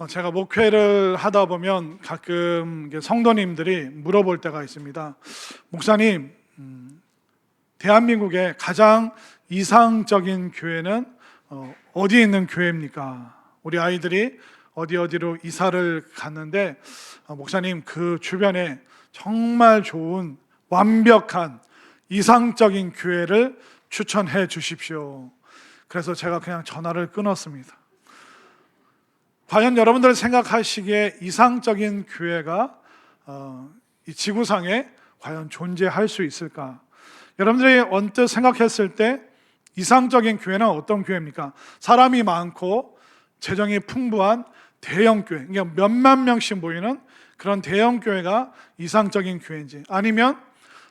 제가 목회를 하다 보면 가끔 성도님들이 물어볼 때가 있습니다. 목사님, 대한민국의 가장 이상적인 교회는 어디에 있는 교회입니까? 우리 아이들이 어디로 이사를 갔는데 목사님, 그 주변에 정말 좋은 완벽한 이상적인 교회를 추천해 주십시오. 그래서 제가 그냥 전화를 끊었습니다. 과연 여러분들 생각하시기에 이상적인 교회가 이 지구상에 과연 존재할 수 있을까? 여러분들이 언뜻 생각했을 때 이상적인 교회는 어떤 교회입니까? 사람이 많고 재정이 풍부한 대형 교회, 그러니까 몇만 명씩 모이는 그런 대형 교회가 이상적인 교회인지, 아니면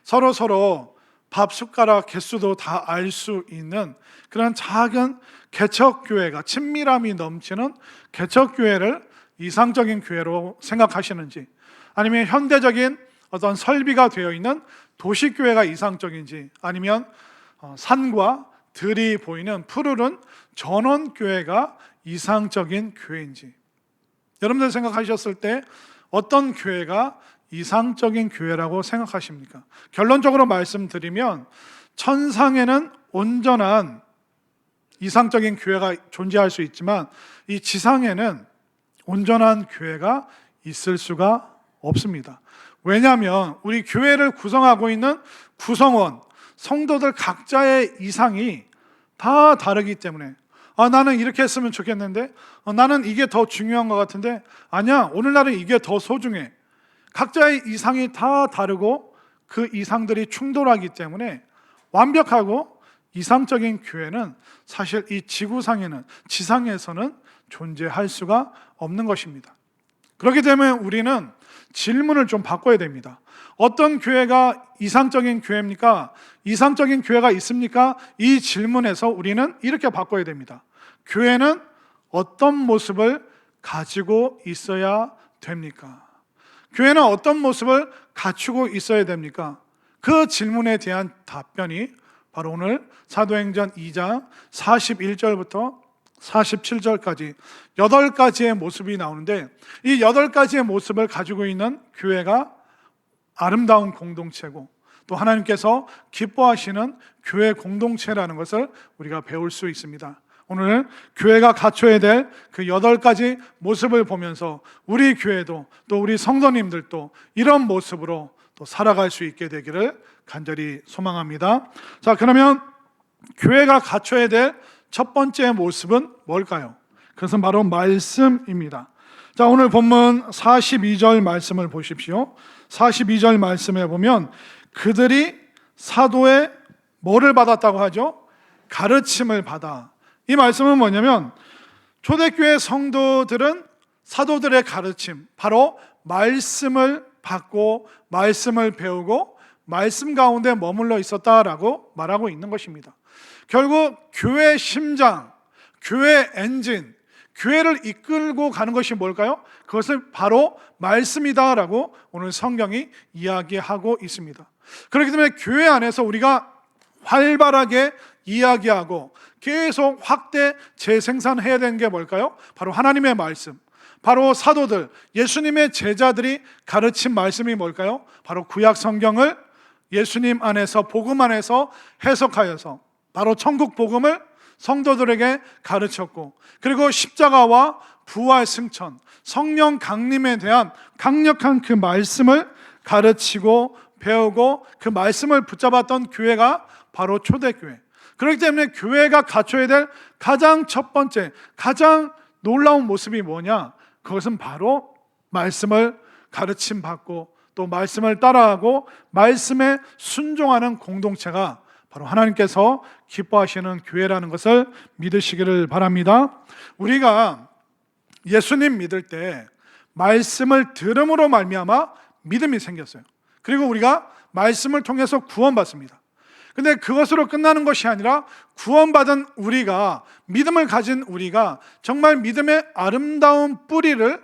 서로 밥 숟가락 개수도 다 알 수 있는 그런 작은 개척교회가, 친밀함이 넘치는 개척교회를 이상적인 교회로 생각하시는지, 아니면 현대적인 어떤 설비가 되어 있는 도시교회가 이상적인지, 아니면 산과 들이 보이는 푸르른 전원교회가 이상적인 교회인지, 여러분들 생각하셨을 때 어떤 교회가 이상적인 교회라고 생각하십니까? 결론적으로 말씀드리면 천상에는 온전한 이상적인 교회가 존재할 수 있지만 이 지상에는 온전한 교회가 있을 수가 없습니다. 왜냐하면 우리 교회를 구성하고 있는 구성원, 성도들 각자의 이상이 다 다르기 때문에 나는 이렇게 했으면 좋겠는데, 나는 이게 더 중요한 것 같은데, 아니야, 오늘날은 이게 더 소중해. 각자의 이상이 다 다르고 그 이상들이 충돌하기 때문에 완벽하고 이상적인 교회는 사실 이 지구상에는, 지상에서는 존재할 수가 없는 것입니다. 그렇기 때문에 우리는 질문을 좀 바꿔야 됩니다. 어떤 교회가 이상적인 교회입니까? 이상적인 교회가 있습니까? 이 질문에서 우리는 이렇게 바꿔야 됩니다. 교회는 어떤 모습을 가지고 있어야 됩니까? 교회는 어떤 모습을 갖추고 있어야 됩니까? 그 질문에 대한 답변이 바로 오늘 사도행전 2장 41절부터 47절까지 8가지의 모습이 나오는데, 이 8가지의 모습을 가지고 있는 교회가 아름다운 공동체고 또 하나님께서 기뻐하시는 교회 공동체라는 것을 우리가 배울 수 있습니다. 오늘 교회가 갖춰야 될 그 8가지 모습을 보면서 우리 교회도 또 우리 성도님들도 이런 모습으로 또 살아갈 수 있게 되기를 간절히 소망합니다. 자, 그러면 교회가 갖춰야 될 첫 번째 모습은 뭘까요? 그것은 바로 말씀입니다. 자, 오늘 본문 42절 말씀을 보십시오. 42절 말씀에 보면 그들이 사도의 뭐를 받았다고 하죠? 가르침을 받아. 이 말씀은 뭐냐면 초대교회 성도들은 사도들의 가르침, 바로 말씀을 받고 말씀을 배우고 말씀 가운데 머물러 있었다라고 말하고 있는 것입니다. 결국 교회의 심장, 교회의 엔진, 교회를 이끌고 가는 것이 뭘까요? 그것을 바로 말씀이다라고 오늘 성경이 이야기하고 있습니다. 그렇기 때문에 교회 안에서 우리가 활발하게 이야기하고 계속 확대 재생산해야 되는 게 뭘까요? 바로 하나님의 말씀, 바로 사도들, 예수님의 제자들이 가르친 말씀이 뭘까요? 바로 구약 성경을 예수님 안에서, 복음 안에서 해석하여서 바로 천국 복음을 성도들에게 가르쳤고, 그리고 십자가와 부활 승천, 성령 강림에 대한 강력한 그 말씀을 가르치고 배우고 그 말씀을 붙잡았던 교회가 바로 초대교회. 그렇기 때문에 교회가 갖춰야 될 가장 첫 번째, 가장 놀라운 모습이 뭐냐? 그것은 바로 말씀을 가르침 받고 또 말씀을 따라하고 말씀에 순종하는 공동체가 바로 하나님께서 기뻐하시는 교회라는 것을 믿으시기를 바랍니다. 우리가 예수님 믿을 때 말씀을 들음으로 말미암아 믿음이 생겼어요. 그리고 우리가 말씀을 통해서 구원받습니다. 근데 그것으로 끝나는 것이 아니라 구원받은 우리가, 믿음을 가진 우리가 정말 믿음의 아름다운 뿌리를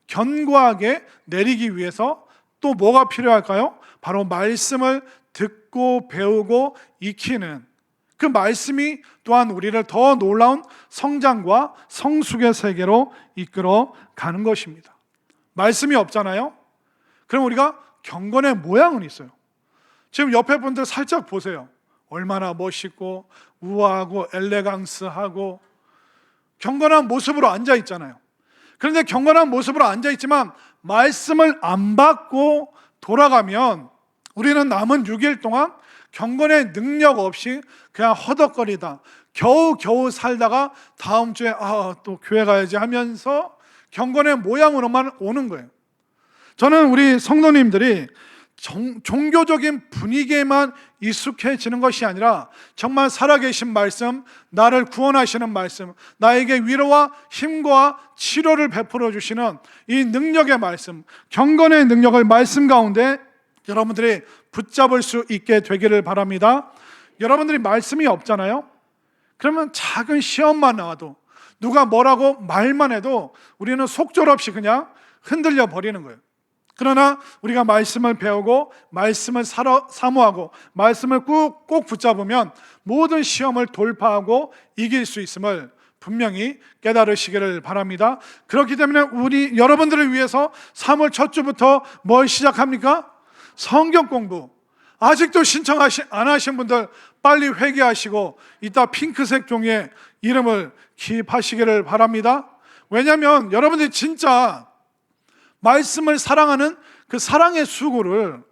견고하게 내리기 위해서 또 뭐가 필요할까요? 바로 말씀을 듣고 배우고 익히는 그 말씀이 또한 우리를 더 놀라운 성장과 성숙의 세계로 이끌어 가는 것입니다. 말씀이 없잖아요. 그럼 우리가 경건의 모양은 있어요. 지금 옆에 분들 살짝 보세요. 얼마나 멋있고 우아하고 엘레강스하고 경건한 모습으로 앉아 있잖아요. 그런데 경건한 모습으로 앉아 있지만 말씀을 안 받고 돌아가면 우리는 남은 6일 동안 경건의 능력 없이 그냥 허덕거리다 겨우 살다가 다음 주에 또 교회 가야지 하면서 경건의 모양으로만 오는 거예요. 저는 우리 성도님들이 종교적인 분위기에만 익숙해지는 것이 아니라 정말 살아계신 말씀, 나를 구원하시는 말씀, 나에게 위로와 힘과 치료를 베풀어 주시는 이 능력의 말씀, 경건의 능력을 말씀 가운데 여러분들이 붙잡을 수 있게 되기를 바랍니다. 여러분들이 말씀이 없잖아요. 그러면 작은 시험만 나와도 누가 뭐라고 말만 해도 우리는 속절없이 그냥 흔들려 버리는 거예요. 그러나 우리가 말씀을 배우고 말씀을 사모하고 말씀을 꼭 붙잡으면 모든 시험을 돌파하고 이길 수 있음을 분명히 깨달으시기를 바랍니다. 그렇기 때문에 우리 여러분들을 위해서 3월 첫 주부터 뭘 시작합니까? 성경 공부. 아직도 신청 안 하신 분들 빨리 회개하시고 이따 핑크색 종이에 이름을 기입하시기를 바랍니다. 왜냐하면 여러분들이 진짜 말씀을 사랑하는 그 사랑의 수고를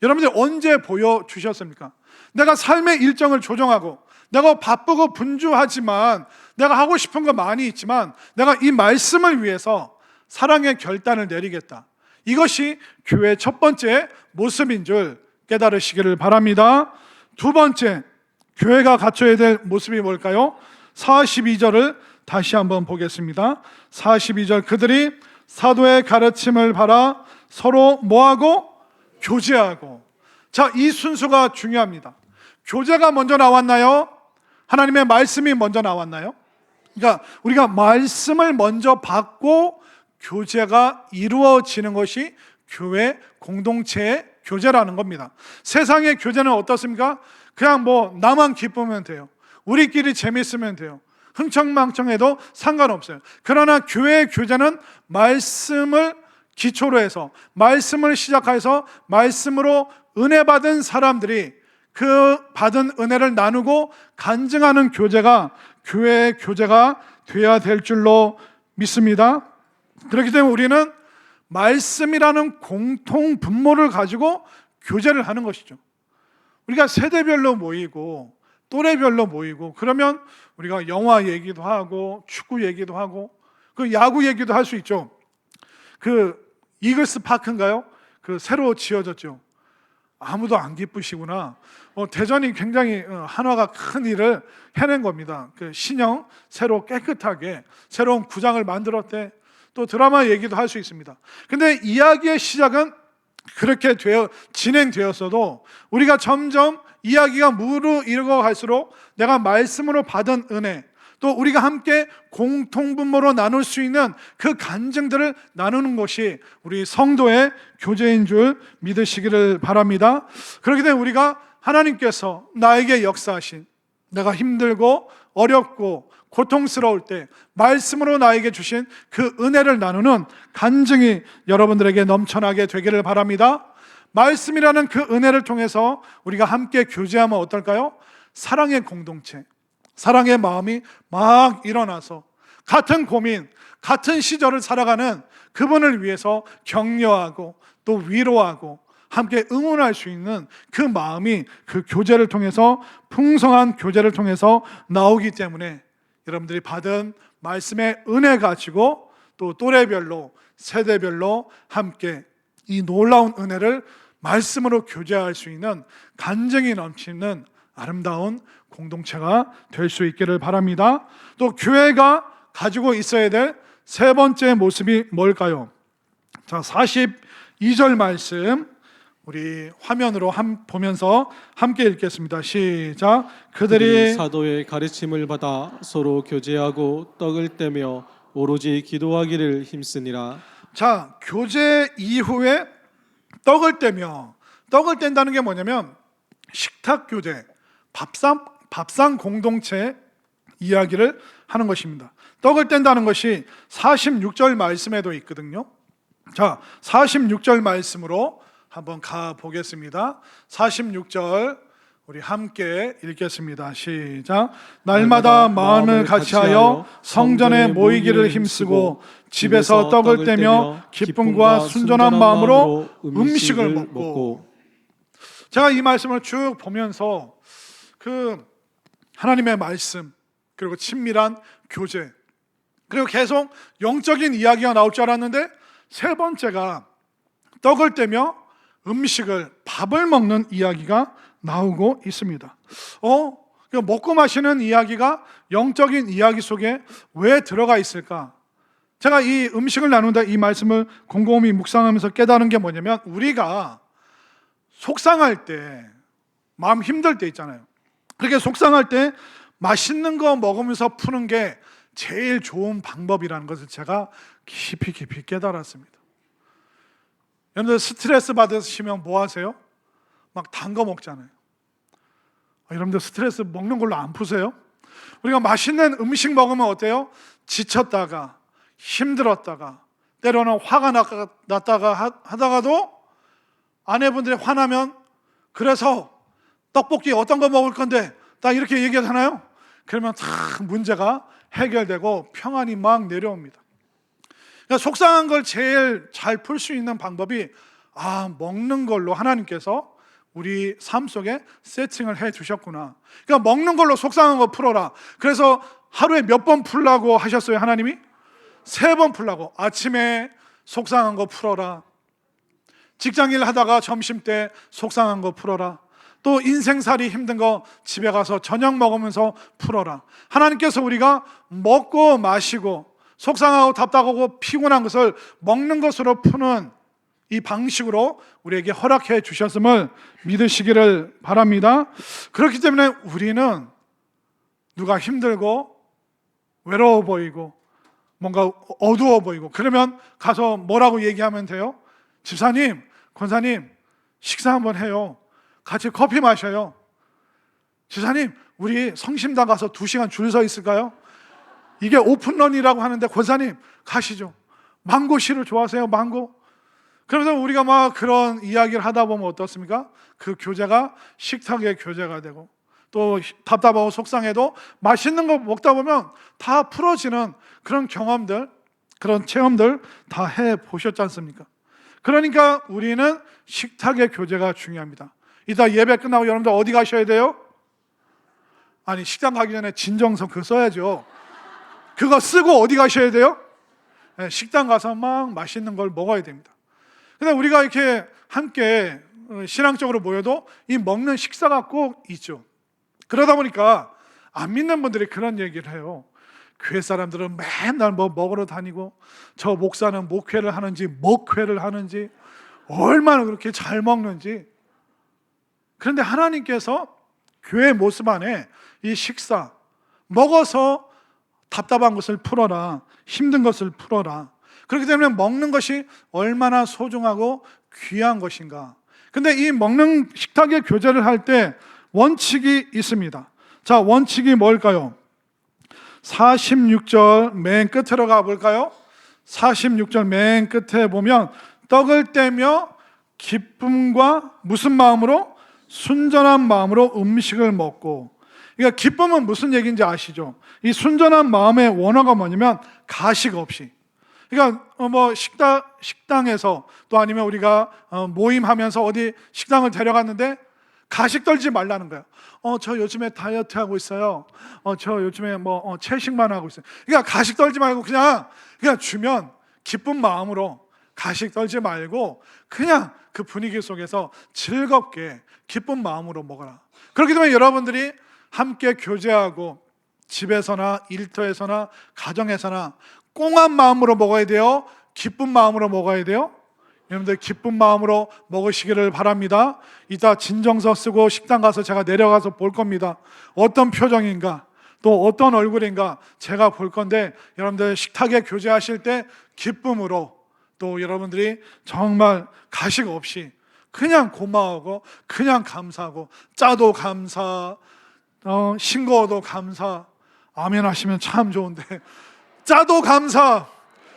여러분들이 언제 보여주셨습니까? 내가 삶의 일정을 조정하고 내가 바쁘고 분주하지만 내가 하고 싶은 거 많이 있지만 내가 이 말씀을 위해서 사랑의 결단을 내리겠다. 이것이 교회의 첫 번째 모습인 줄 깨달으시기를 바랍니다. 두 번째, 교회가 갖춰야 될 모습이 뭘까요? 42절을 다시 한번 보겠습니다. 42절, 그들이 사도의 가르침을 받아 서로 뭐하고? 교제하고. 자, 이 순서가 중요합니다. 교제가 먼저 나왔나요? 하나님의 말씀이 먼저 나왔나요? 그러니까 우리가 말씀을 먼저 받고 교제가 이루어지는 것이 교회 공동체의 교제라는 겁니다. 세상의 교제는 어떻습니까? 그냥 나만 기쁘면 돼요. 우리끼리 재밌으면 돼요. 흥청망청해도 상관없어요. 그러나 교회의 교제는 말씀을 기초로 해서 말씀을 시작해서 말씀으로 은혜 받은 사람들이 그 받은 은혜를 나누고 간증하는 교제가 교회의 교제가 되어야 될 줄로 믿습니다. 그렇기 때문에 우리는 말씀이라는 공통 분모를 가지고 교제를 하는 것이죠. 우리가 세대별로 모이고 또래별로 모이고 그러면 우리가 영화 얘기도 하고 축구 얘기도 하고 그 야구 얘기도 할 수 있죠. 그 이글스 파크인가요? 그 새로 지어졌죠. 아무도 안 기쁘시구나. 대전이 굉장히 한화가 큰 일을 해낸 겁니다. 그 신형 새로 깨끗하게 새로운 구장을 만들었대. 또 드라마 얘기도 할 수 있습니다. 근데 이야기의 시작은 그렇게 진행되었어도 우리가 점점 이야기가 무르익어 갈수록 내가 말씀으로 받은 은혜, 또 우리가 함께 공통분모로 나눌 수 있는 그 간증들을 나누는 것이 우리 성도의 교제인 줄 믿으시기를 바랍니다. 그렇기 때문에 우리가 하나님께서 나에게 역사하신, 내가 힘들고 어렵고 고통스러울 때 말씀으로 나에게 주신 그 은혜를 나누는 간증이 여러분들에게 넘쳐나게 되기를 바랍니다. 말씀이라는 그 은혜를 통해서 우리가 함께 교제하면 어떨까요? 사랑의 공동체, 사랑의 마음이 막 일어나서 같은 고민, 같은 시절을 살아가는 그분을 위해서 격려하고 또 위로하고 함께 응원할 수 있는 그 마음이 그 교제를 통해서, 풍성한 교제를 통해서 나오기 때문에 여러분들이 받은 말씀의 은혜 가지고 또 또래별로 세대별로 함께 이 놀라운 은혜를 말씀으로 교제할 수 있는 간증이 넘치는 아름다운 공동체가 될 수 있기를 바랍니다. 또 교회가 가지고 있어야 될 세 번째 모습이 뭘까요? 자, 42절 말씀 우리 화면으로 보면서 함께 읽겠습니다. 시작. 그들이 사도의 가르침을 받아 서로 교제하고 떡을 떼며 오로지 기도하기를 힘쓰니라. 자, 교제 이후에 떡을 떼며, 떡을 뗀다는 게 뭐냐면 식탁 교제, 밥상 공동체 이야기를 하는 것입니다. 떡을 뗀다는 것이 46절 말씀에도 있거든요. 자, 46절 말씀으로 한번 가 보겠습니다. 46절 우리 함께 읽겠습니다. 시작. 날마다 마음을 같이하여 성전에 모이기를 힘쓰고 집에서 떡을 떼며 기쁨과 순전한 마음으로 음식을 먹고. 제가 이 말씀을 쭉 보면서 그 하나님의 말씀, 그리고 친밀한 교제, 그리고 계속 영적인 이야기가 나올 줄 알았는데 세 번째가 떡을 떼며 음식을, 밥을 먹는 이야기가 나오고 있습니다. 먹고 마시는 이야기가 영적인 이야기 속에 왜 들어가 있을까? 제가 이 음식을 나눈다 이 말씀을 곰곰이 묵상하면서 깨달은 게 뭐냐면, 우리가 속상할 때, 마음 힘들 때 있잖아요. 그렇게 속상할 때 맛있는 거 먹으면서 푸는 게 제일 좋은 방법이라는 것을 제가 깊이 깨달았습니다. 여러분들 스트레스 받으시면 뭐 하세요? 막 단 거 먹잖아요. 여러분들 스트레스 먹는 걸로 안 푸세요? 우리가 맛있는 음식 먹으면 어때요? 지쳤다가 힘들었다가 때로는 화가 났다가 하다가도 아내분들이 화나면 그래서 떡볶이 어떤 거 먹을 건데 딱 이렇게 얘기하잖아요. 그러면 다 문제가 해결되고 평안이 막 내려옵니다. 그러니까 속상한 걸 제일 잘 풀 수 있는 방법이 먹는 걸로 하나님께서 우리 삶 속에 세팅을 해 주셨구나. 그러니까 먹는 걸로 속상한 거 풀어라. 그래서 하루에 몇 번 풀라고 하셨어요, 하나님이? 3번 풀라고. 아침에 속상한 거 풀어라. 직장일 하다가 점심 때 속상한 거 풀어라. 또 인생살이 힘든 거 집에 가서 저녁 먹으면서 풀어라. 하나님께서 우리가 먹고 마시고 속상하고 답답하고 피곤한 것을 먹는 것으로 푸는 이 방식으로 우리에게 허락해 주셨음을 믿으시기를 바랍니다. 그렇기 때문에 우리는 누가 힘들고 외로워 보이고 뭔가 어두워 보이고 그러면 가서 뭐라고 얘기하면 돼요? 집사님, 권사님, 식사 한번 해요. 같이 커피 마셔요. 집사님, 우리 성심당 가서 2시간 줄 서 있을까요? 이게 오픈런이라고 하는데 권사님 가시죠. 망고씨를 좋아하세요? 망고? 그래서 우리가 막 그런 이야기를 하다 보면 어떻습니까? 그 교제가 식탁의 교제가 되고 또 답답하고 속상해도 맛있는 거 먹다 보면 다 풀어지는 그런 경험들, 그런 체험들 다 해보셨지 않습니까? 그러니까 우리는 식탁의 교제가 중요합니다. 이따 예배 끝나고 여러분들 어디 가셔야 돼요? 아니, 식당 가기 전에 진정서 그거 써야죠. 그거 쓰고 어디 가셔야 돼요? 식당 가서 막 맛있는 걸 먹어야 됩니다. 근데 우리가 이렇게 함께 신앙적으로 모여도 이 먹는 식사가 꼭 있죠. 그러다 보니까 안 믿는 분들이 그런 얘기를 해요. 교회 사람들은 맨날 뭐 먹으러 다니고 저 목사는 목회를 하는지 먹회를 하는지 얼마나 그렇게 잘 먹는지. 그런데 하나님께서 교회 모습 안에 이 식사, 먹어서 답답한 것을 풀어라, 힘든 것을 풀어라. 그렇기 때문에 먹는 것이 얼마나 소중하고 귀한 것인가. 근데 이 먹는 식탁의 교제를 할 때 원칙이 있습니다. 자, 원칙이 뭘까요? 46절 맨 끝으로 가볼까요? 46절 맨 끝에 보면 떡을 떼며 기쁨과 무슨 마음으로? 순전한 마음으로 음식을 먹고. 그러니까 기쁨은 무슨 얘기인지 아시죠? 이 순전한 마음의 원어가 뭐냐면 가식 없이. 그러니까 뭐 식당에서 또 아니면 우리가 모임하면서 어디 식당을 데려갔는데 가식 떨지 말라는 거예요. 저 요즘에 다이어트 하고 있어요. 저 요즘에 뭐 채식만 하고 있어요. 그러니까 가식 떨지 말고 그냥 주면 기쁜 마음으로 가식 떨지 말고 그냥 그 분위기 속에서 즐겁게 기쁜 마음으로 먹어라. 그렇기 때문에 여러분들이 함께 교제하고 집에서나 일터에서나 가정에서나 꽁한 마음으로 먹어야 돼요? 기쁜 마음으로 먹어야 돼요? 여러분들 기쁜 마음으로 먹으시기를 바랍니다. 이따 진정서 쓰고 식당 가서 제가 내려가서 볼 겁니다. 어떤 표정인가 또 어떤 얼굴인가 제가 볼 건데 여러분들 식탁에 교제하실 때 기쁨으로 또 여러분들이 정말 가식 없이 그냥 고마워하고 그냥 감사하고 짜도 감사 싱거워도 감사, 아멘 하시면 참 좋은데, 짜도 감사,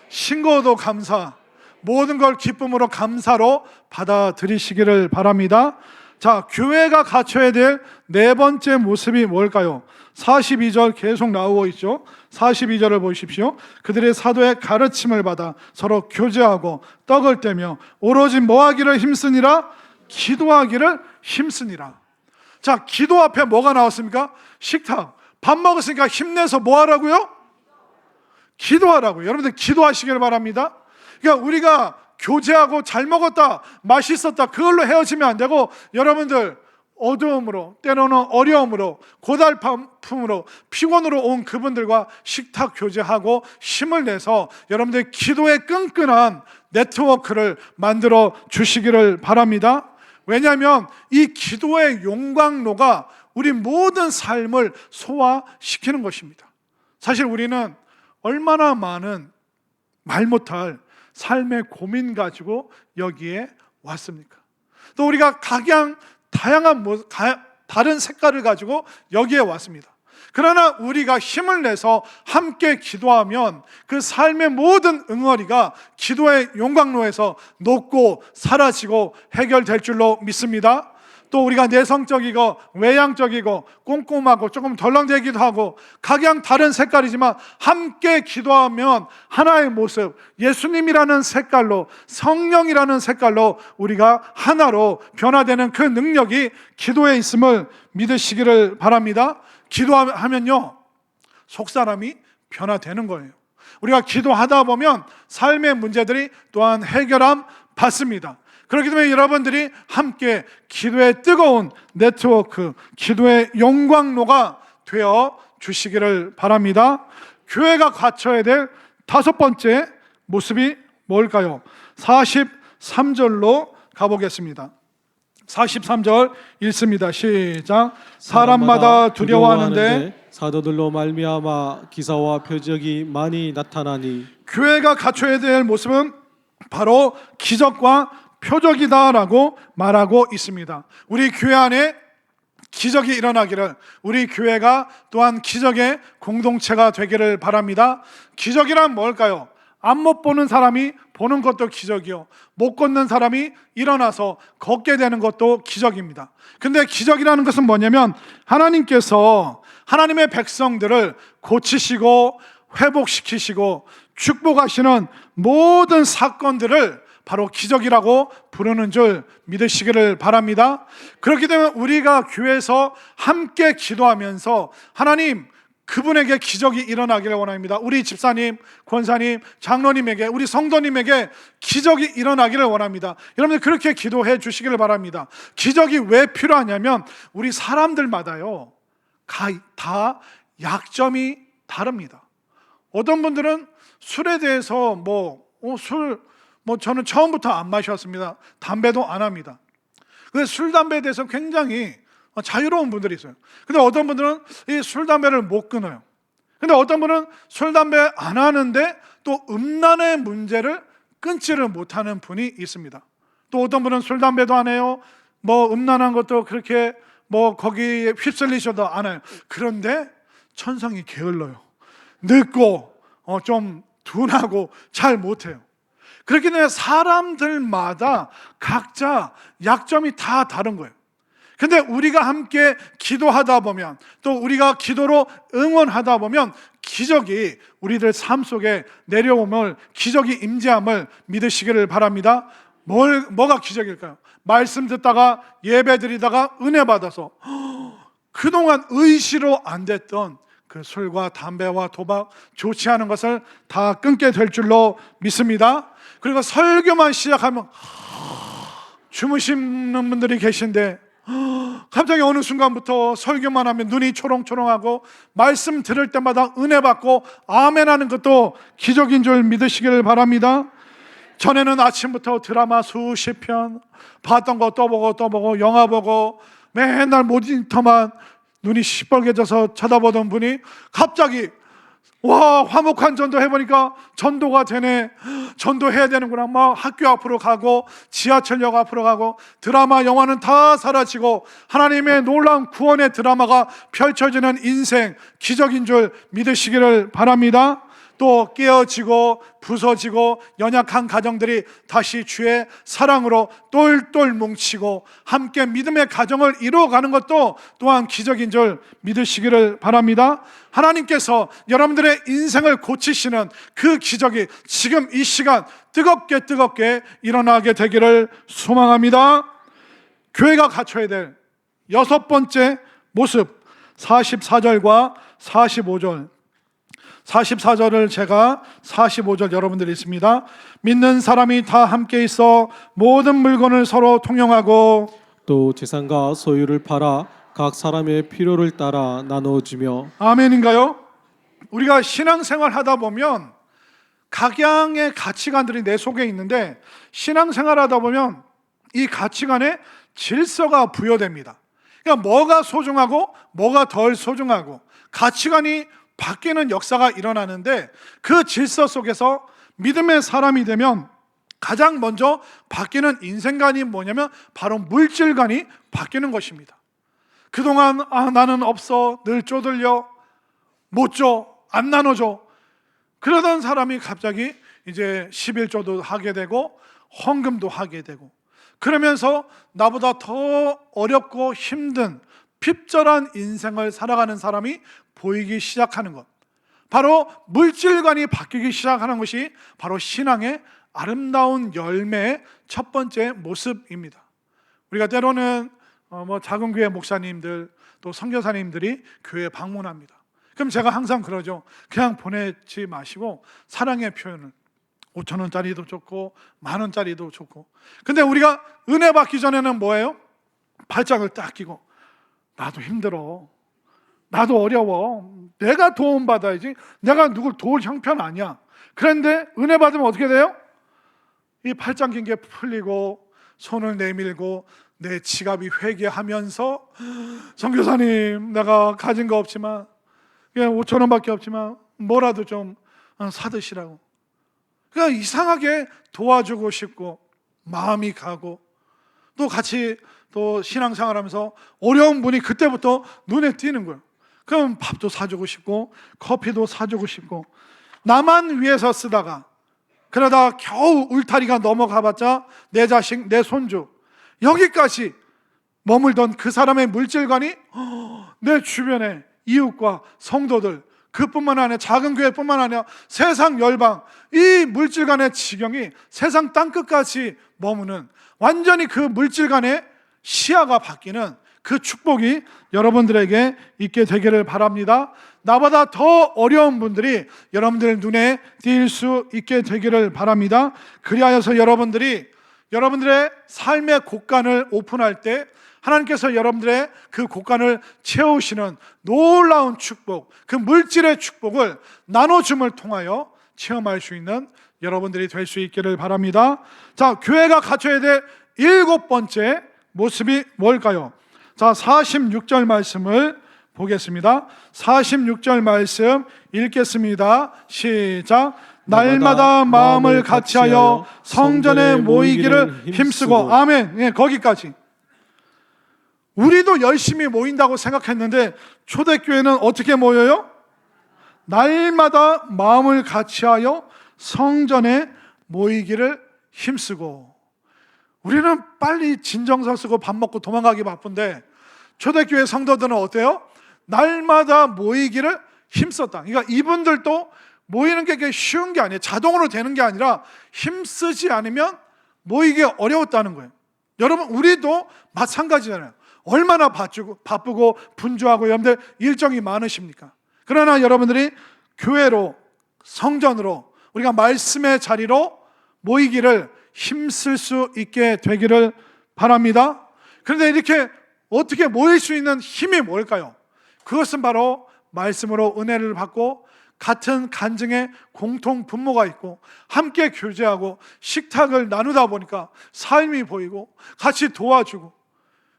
싱거워도 감사, 모든 걸 기쁨으로 감사로 받아들이시기를 바랍니다. 자, 교회가 갖춰야 될 네 번째 모습이 뭘까요? 42절 계속 나오고 있죠. 42절을 보십시오. 그들의 사도의 가르침을 받아 서로 교제하고 떡을 떼며 오로지 뭐하기를 힘쓰니라? 기도하기를 힘쓰니라. 자, 기도 앞에 뭐가 나왔습니까? 식탁. 밥 먹었으니까 힘내서 뭐 하라고요? 기도하라고요. 여러분들 기도하시길 바랍니다. 그러니까 우리가 교제하고 잘 먹었다, 맛있었다, 그걸로 헤어지면 안 되고, 여러분들 어두움으로, 때로는 어려움으로, 고달픔으로, 피곤으로 온 그분들과 식탁 교제하고 힘을 내서 여러분들 기도의 끈끈한 네트워크를 만들어 주시기를 바랍니다. 왜냐하면 이 기도의 용광로가 우리 모든 삶을 소화시키는 것입니다. 사실 우리는 얼마나 많은 말 못할 삶의 고민 가지고 여기에 왔습니까? 또 우리가 각양 다양한 다른 색깔을 가지고 여기에 왔습니다. 그러나 우리가 힘을 내서 함께 기도하면 그 삶의 모든 응어리가 기도의 용광로에서 녹고 사라지고 해결될 줄로 믿습니다. 또 우리가 내성적이고 외향적이고 꼼꼼하고 조금 덜렁대기도 하고 각양 다른 색깔이지만 함께 기도하면 하나의 모습, 예수님이라는 색깔로, 성령이라는 색깔로 우리가 하나로 변화되는 그 능력이 기도에 있음을 믿으시기를 바랍니다. 기도하면요, 속사람이 변화되는 거예요. 우리가 기도하다 보면 삶의 문제들이 또한 해결함 받습니다. 그렇기 때문에 여러분들이 함께 기도의 뜨거운 네트워크, 기도의 용광로가 되어 주시기를 바랍니다. 교회가 갖춰야 될 다섯 번째 모습이 뭘까요? 43절로 가보겠습니다. 43절 읽습니다. 시작. 사람마다 두려워하는데 사도들로 말미암아 기사와 표적이 많이 나타나니. 교회가 갖춰야 될 모습은 바로 기적과 표적이다라고 말하고 있습니다. 우리 교회 안에 기적이 일어나기를, 우리 교회가 또한 기적의 공동체가 되기를 바랍니다. 기적이란 뭘까요? 앞 못 보는 사람이 보는 것도 기적이요, 못 걷는 사람이 일어나서 걷게 되는 것도 기적입니다. 근데 기적이라는 것은 뭐냐면 하나님께서 하나님의 백성들을 고치시고 회복시키시고 축복하시는 모든 사건들을 바로 기적이라고 부르는 줄 믿으시기를 바랍니다. 그렇기 때문에 우리가 교회에서 함께 기도하면서 하나님, 그분에게 기적이 일어나기를 원합니다. 우리 집사님, 권사님, 장로님에게, 우리 성도님에게 기적이 일어나기를 원합니다. 여러분들 그렇게 기도해 주시기를 바랍니다. 기적이 왜 필요하냐면 우리 사람들마다요, 다 약점이 다릅니다. 어떤 분들은 술에 대해서 저는 처음부터 안 마셨습니다. 담배도 안 합니다. 근데 술, 담배에 대해서 굉장히 자유로운 분들이 있어요. 근데 어떤 분들은 이 술, 담배를 못 끊어요. 근데 어떤 분은 술, 담배 안 하는데 또 음란의 문제를 끊지를 못하는 분이 있습니다. 또 어떤 분은 술, 담배도 안 해요. 음란한 것도 그렇게 거기에 휩쓸리셔도 안 해요. 그런데 천성이 게을러요. 늙고 좀 둔하고 잘 못해요. 그렇기 때문에 사람들마다 각자 약점이 다 다른 거예요. 근데 우리가 함께 기도하다 보면, 또 우리가 기도로 응원하다 보면 기적이 우리들 삶 속에 내려옴을, 기적이 임재함을 믿으시기를 바랍니다. 뭐가 기적일까요? 말씀 듣다가 예배 드리다가 은혜 받아서 그동안 의시로 안 됐던 그 술과 담배와 도박, 좋지 않은 것을 다 끊게 될 줄로 믿습니다. 그리고 설교만 시작하면 주무시는 분들이 계신데 갑자기 어느 순간부터 설교만 하면 눈이 초롱초롱하고 말씀 들을 때마다 은혜 받고 아멘 하는 것도 기적인 줄 믿으시기를 바랍니다. 전에는 아침부터 드라마 수십 편 봤던 거 또 보고 영화 보고 맨날 모니터만 눈이 시뻘개져서 쳐다보던 분이 갑자기 와, 화목한 전도 해보니까 전도가 되네. 전도해야 되는구나. 막 학교 앞으로 가고 지하철역 앞으로 가고 드라마 영화는 다 사라지고 하나님의 놀라운 구원의 드라마가 펼쳐지는 인생, 기적인 줄 믿으시기를 바랍니다. 또 깨어지고 부서지고 연약한 가정들이 다시 주의 사랑으로 똘똘 뭉치고 함께 믿음의 가정을 이루어가는 것도 또한 기적인 줄 믿으시기를 바랍니다. 하나님께서 여러분들의 인생을 고치시는 그 기적이 지금 이 시간 뜨겁게 일어나게 되기를 소망합니다. 교회가 갖춰야 될 여섯 번째 모습, 44절과 45절. 44절을 제가 45절 여러분들이 있습니다. 믿는 사람이 다 함께 있어 모든 물건을 서로 통용하고 또 재산과 소유를 팔아 각 사람의 필요를 따라 나누어주며. 아멘인가요? 우리가 신앙생활 하다 보면 각양의 가치관들이 내 속에 있는데 신앙생활 하다 보면 이 가치관에 질서가 부여됩니다. 그러니까 뭐가 소중하고 뭐가 덜 소중하고 가치관이 바뀌는 역사가 일어나는데 그 질서 속에서 믿음의 사람이 되면 가장 먼저 바뀌는 인생관이 뭐냐면 바로 물질관이 바뀌는 것입니다. 그동안 나는 없어, 늘 쪼들려, 못 줘, 안 나눠줘 그러던 사람이 갑자기 이제 11조도 하게 되고 헌금도 하게 되고 그러면서 나보다 더 어렵고 힘든 핍절한 인생을 살아가는 사람이 보이기 시작하는 것, 바로 물질관이 바뀌기 시작하는 것이 바로 신앙의 아름다운 열매의 첫 번째 모습입니다. 우리가 때로는 작은 교회 목사님들 또 선교사님들이 교회에 방문합니다. 그럼 제가 항상 그러죠. 그냥 보내지 마시고 사랑의 표현을 5,000원짜리도 좋고 10,000원짜리도 좋고. 근데 우리가 은혜 받기 전에는 뭐예요? 발짝을 딱 끼고 나도 힘들어, 나도 어려워, 내가 도움 받아야지, 내가 누굴 도울 형편 아니야. 그런데 은혜 받으면 어떻게 돼요? 이 팔짱 낀 게 풀리고 손을 내밀고 내 지갑이 회개하면서 선교사님 내가 가진 거 없지만 그냥 5,000원밖에 없지만 뭐라도 좀 사드시라고. 그냥 이상하게 도와주고 싶고 마음이 가고 또 같이 또 신앙생활하면서 어려운 분이 그때부터 눈에 띄는 거예요. 그럼 밥도 사주고 싶고 커피도 사주고 싶고 나만 위해서 쓰다가 그러다 겨우 울타리가 넘어가봤자 내 자식, 내 손주 여기까지 머물던 그 사람의 물질관이 내 주변에 이웃과 성도들 그뿐만 아니라 작은 교회뿐만 아니라 세상 열방 이 물질관의 지경이 세상 땅끝까지 머무는 완전히 그 물질관의 시야가 바뀌는 그 축복이 여러분들에게 있게 되기를 바랍니다. 나보다 더 어려운 분들이 여러분들 눈에 띌 수 있게 되기를 바랍니다. 그리하여서 여러분들의 삶의 곳간을 오픈할 때 하나님께서 여러분들의 그 곳간을 채우시는 놀라운 축복, 그 물질의 축복을 나눠줌을 통하여 체험할 수 있는 여러분들이 될 수 있기를 바랍니다. 자, 교회가 갖춰야 될 7번째 모습이 뭘까요? 자, 46절 말씀을 보겠습니다. 46절 말씀 읽겠습니다. 시작. 날마다 마음을 같이하여 성전에 모이기를 힘쓰고. 아멘. 예, 거기까지. 우리도 열심히 모인다고 생각했는데 초대교회는 어떻게 모여요? 날마다 마음을 같이하여 성전에 모이기를 힘쓰고. 우리는 빨리 진정서 쓰고 밥 먹고 도망가기 바쁜데 초대교회 성도들은 어때요? 날마다 모이기를 힘썼다. 그러니까 이분들도 모이는 게 쉬운 게 아니에요. 자동으로 되는 게 아니라 힘쓰지 않으면 모이기 어려웠다는 거예요. 여러분, 우리도 마찬가지잖아요. 얼마나 바쁘고 분주하고 여러분들 일정이 많으십니까? 그러나 여러분들이 교회로, 성전으로, 우리가 말씀의 자리로 모이기를 힘쓸 수 있게 되기를 바랍니다. 그런데 이렇게 어떻게 모일 수 있는 힘이 뭘까요? 그것은 바로 말씀으로 은혜를 받고 같은 간증에 공통 분모가 있고 함께 교제하고 식탁을 나누다 보니까 삶이 보이고 같이 도와주고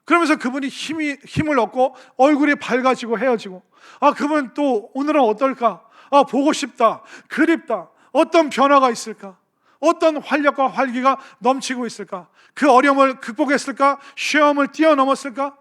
그러면서 그분이 힘을 얻고 얼굴이 밝아지고 헤어지고, 그분 또 오늘은 어떨까? 보고 싶다, 그립다. 어떤 변화가 있을까? 어떤 활력과 활기가 넘치고 있을까? 그 어려움을 극복했을까? 시험을 뛰어넘었을까?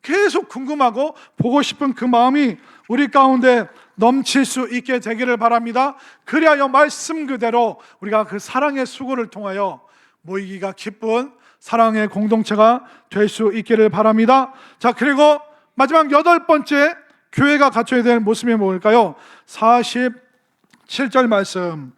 계속 궁금하고 보고 싶은 그 마음이 우리 가운데 넘칠 수 있게 되기를 바랍니다. 그리하여 말씀 그대로 우리가 그 사랑의 수고를 통하여 모이기가 기쁜 사랑의 공동체가 될 수 있기를 바랍니다. 자, 그리고 마지막 8번째 교회가 갖춰야 될 모습이 뭘까요? 47절 말씀.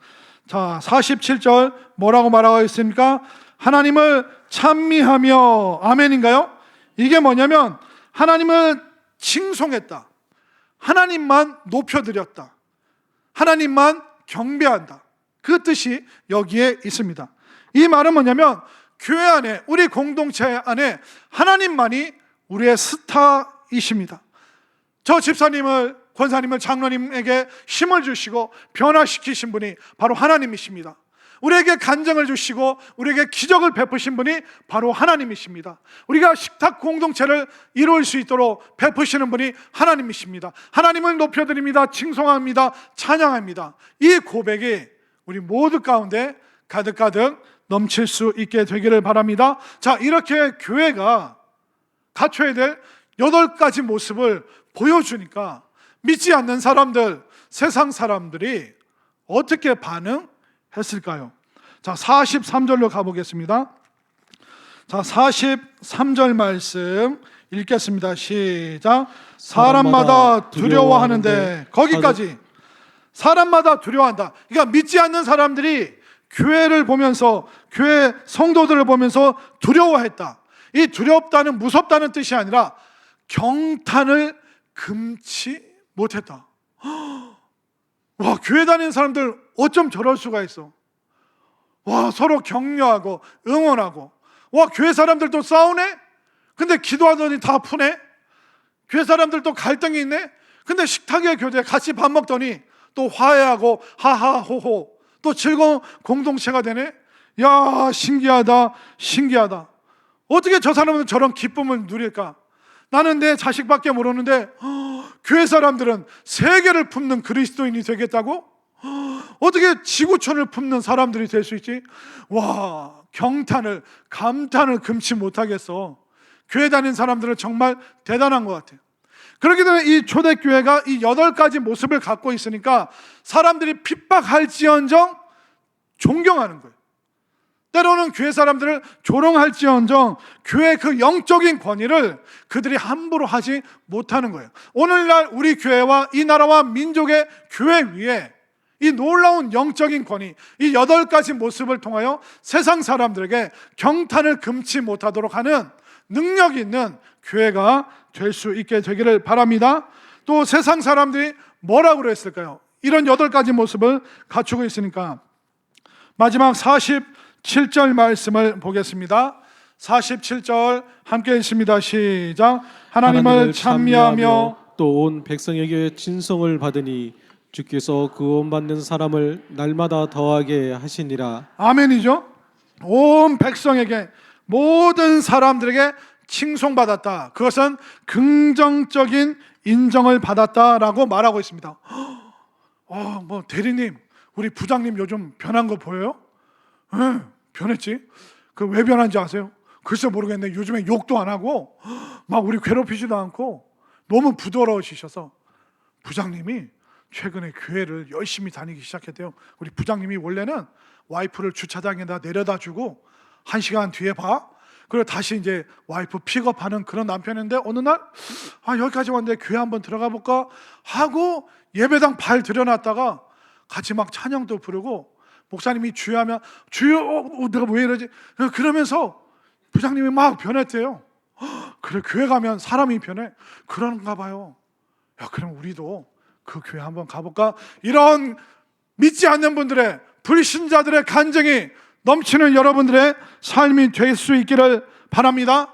자, 47절 뭐라고 말하고 있습니까? 하나님을 찬미하며, 아멘인가요? 이게 뭐냐면 하나님을 칭송했다, 하나님만 높여드렸다, 하나님만 경배한다, 그 뜻이 여기에 있습니다. 이 말은 뭐냐면 교회 안에, 우리 공동체 안에 하나님만이 우리의 스타이십니다. 저 집사님을, 권사님을, 장로님에게 힘을 주시고 변화시키신 분이 바로 하나님이십니다. 우리에게 간증을 주시고 우리에게 기적을 베푸신 분이 바로 하나님이십니다. 우리가 식탁 공동체를 이룰 수 있도록 베푸시는 분이 하나님이십니다. 하나님을 높여드립니다, 칭송합니다, 찬양합니다. 이 고백이 우리 모두 가운데 가득가득 넘칠 수 있게 되기를 바랍니다. 자, 이렇게 교회가 갖춰야 될 8가지 모습을 보여주니까 믿지 않는 사람들, 세상 사람들이 어떻게 반응했을까요? 자, 43절로 가보겠습니다. 자, 43절 말씀 읽겠습니다. 시작. 사람마다 두려워하는데, 거기까지. 사람마다 두려워한다. 그러니까 믿지 않는 사람들이 교회를 보면서, 교회 성도들을 보면서 두려워했다. 이 두렵다는, 무섭다는 뜻이 아니라 경탄을 금치 못했다. 와, 교회 다니는 사람들 어쩜 저럴 수가 있어. 와, 서로 격려하고 응원하고, 와, 교회 사람들도 싸우네? 근데 기도하더니 다 푸네? 교회 사람들도 갈등이 있네? 근데 식탁의 교제 같이 밥 먹더니 또 화해하고 하하호호 또 즐거운 공동체가 되네? 야, 신기하다, 신기하다. 어떻게 저 사람은 저런 기쁨을 누릴까? 나는 내 자식밖에 모르는데 교회 사람들은 세계를 품는 그리스도인이 되겠다고? 어떻게 지구촌을 품는 사람들이 될 수 있지? 와, 경탄을, 감탄을 금치 못하겠어. 교회 다니는 사람들은 정말 대단한 것 같아요. 그렇기 때문에 이 초대교회가 이 8가지 모습을 갖고 있으니까 사람들이 핍박할지언정 존경하는 거예요. 때로는 교회 사람들을 조롱할지언정 교회의 그 영적인 권위를 그들이 함부로 하지 못하는 거예요. 오늘날 우리 교회와 이 나라와 민족의 교회 위에 이 놀라운 영적인 권위, 이 8가지 모습을 통하여 세상 사람들에게 경탄을 금치 못하도록 하는 능력 있는 교회가 될 수 있게 되기를 바랍니다. 또 세상 사람들이 뭐라고 그랬을까요? 이런 8가지 모습을 갖추고 있으니까 마지막 47절 말씀을 보겠습니다. 47절 함께 읽습니다. 시작. 하나님을 찬미하며 또 온 백성에게 진성을 받으니 주께서 구원받는 사람을 날마다 더하게 하시니라. 아멘이죠. 온 백성에게, 모든 사람들에게 칭송받았다. 그것은 긍정적인 인정을 받았다라고 말하고 있습니다. 뭐 대리님, 우리 부장님 요즘 변한 거 보여요? 변했지. 그 왜 변한지 아세요? 글쎄 모르겠네. 요즘에 욕도 안 하고 막 우리 괴롭히지도 않고 너무 부드러우시셔서 부장님이 최근에 교회를 열심히 다니기 시작했대요. 우리 부장님이 원래는 와이프를 주차장에다 내려다 주고 1시간 뒤에 봐. 그리고 다시 이제 와이프 픽업하는 그런 남편인데 어느 날 여기까지 왔는데 교회 한번 들어가 볼까 하고 예배당 발 들여놨다가 같이 막 찬양도 부르고 목사님이 주여 하면 주여 내가 왜 이러지? 그러면서 부장님이 막 변했대요. 그래, 교회 가면 사람이 변해? 그런가 봐요. 야, 그럼 우리도 그 교회 한번 가볼까? 이런 믿지 않는 분들의, 불신자들의 간증이 넘치는 여러분들의 삶이 될 수 있기를 바랍니다.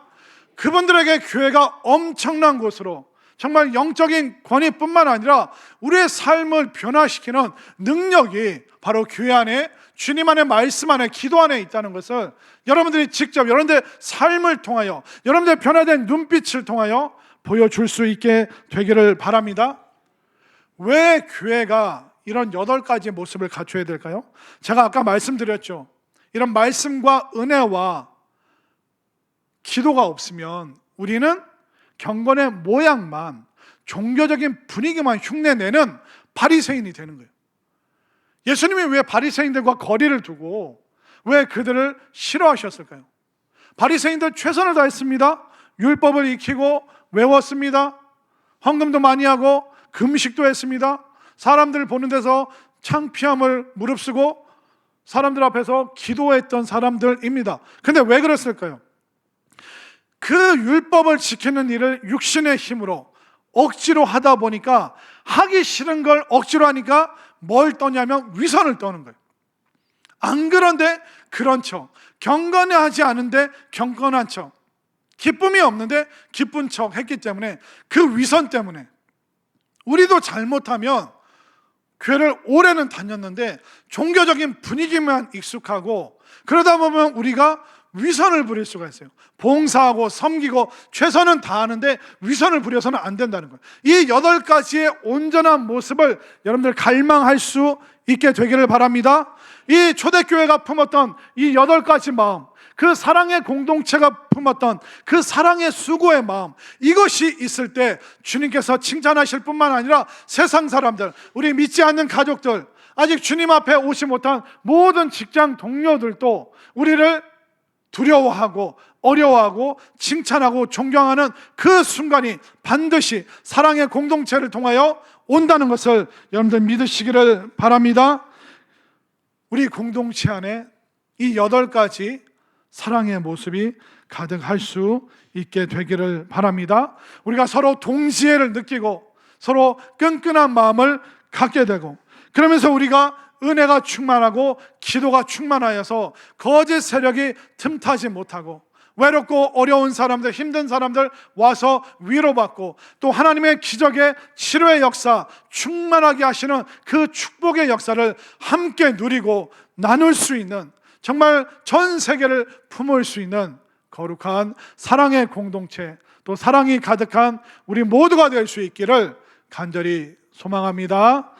그분들에게 교회가 엄청난 곳으로, 정말 영적인 권위뿐만 아니라 우리의 삶을 변화시키는 능력이 바로 교회 안에 주님 안에, 말씀 안에, 기도 안에 있다는 것을 여러분들이 직접 여러분들의 삶을 통하여, 여러분들의 변화된 눈빛을 통하여 보여줄 수 있게 되기를 바랍니다. 왜 교회가 이런 8가지 모습을 갖춰야 될까요? 제가 아까 말씀드렸죠. 이런 말씀과 은혜와 기도가 없으면 우리는 경건의 모양만, 종교적인 분위기만 흉내내는 바리새인이 되는 거예요. 예수님이 왜 바리새인들과 거리를 두고 왜 그들을 싫어하셨을까요? 바리새인들 최선을 다했습니다. 율법을 익히고 외웠습니다. 헌금도 많이 하고 금식도 했습니다. 사람들 보는 데서 창피함을 무릅쓰고 사람들 앞에서 기도했던 사람들입니다. 근데 왜 그랬을까요? 그 율법을 지키는 일을 육신의 힘으로 억지로 하다 보니까, 하기 싫은 걸 억지로 하니까 뭘 떠냐면 위선을 떠는 거예요. 안 그런데 그런 척, 경건하지 않은데 경건한 척, 기쁨이 없는데 기쁜 척 했기 때문에, 그 위선 때문에 우리도 잘못하면 교회를 오래는 다녔는데 종교적인 분위기만 익숙하고 그러다 보면 우리가 위선을 부릴 수가 있어요. 봉사하고 섬기고 최선은 다하는데 위선을 부려서는 안 된다는 거예요. 이 8가지의 온전한 모습을 여러분들 갈망할 수 있게 되기를 바랍니다. 이 초대교회가 품었던 이 8가지 마음, 그 사랑의 공동체가 품었던 그 사랑의 수고의 마음, 이것이 있을 때 주님께서 칭찬하실 뿐만 아니라 세상 사람들, 우리 믿지 않는 가족들, 아직 주님 앞에 오지 못한 모든 직장 동료들도 우리를 두려워하고 어려워하고 칭찬하고 존경하는 그 순간이 반드시 사랑의 공동체를 통하여 온다는 것을 여러분들 믿으시기를 바랍니다. 우리 공동체 안에 이 8가지 사랑의 모습이 가득할 수 있게 되기를 바랍니다. 우리가 서로 동지애를 느끼고 서로 끈끈한 마음을 갖게 되고, 그러면서 우리가 은혜가 충만하고 기도가 충만하여서 거짓 세력이 틈타지 못하고, 외롭고 어려운 사람들, 힘든 사람들 와서 위로받고, 또 하나님의 기적의 치료의 역사, 충만하게 하시는 그 축복의 역사를 함께 누리고 나눌 수 있는, 정말 전 세계를 품을 수 있는 거룩한 사랑의 공동체, 또 사랑이 가득한 우리 모두가 될 수 있기를 간절히 소망합니다.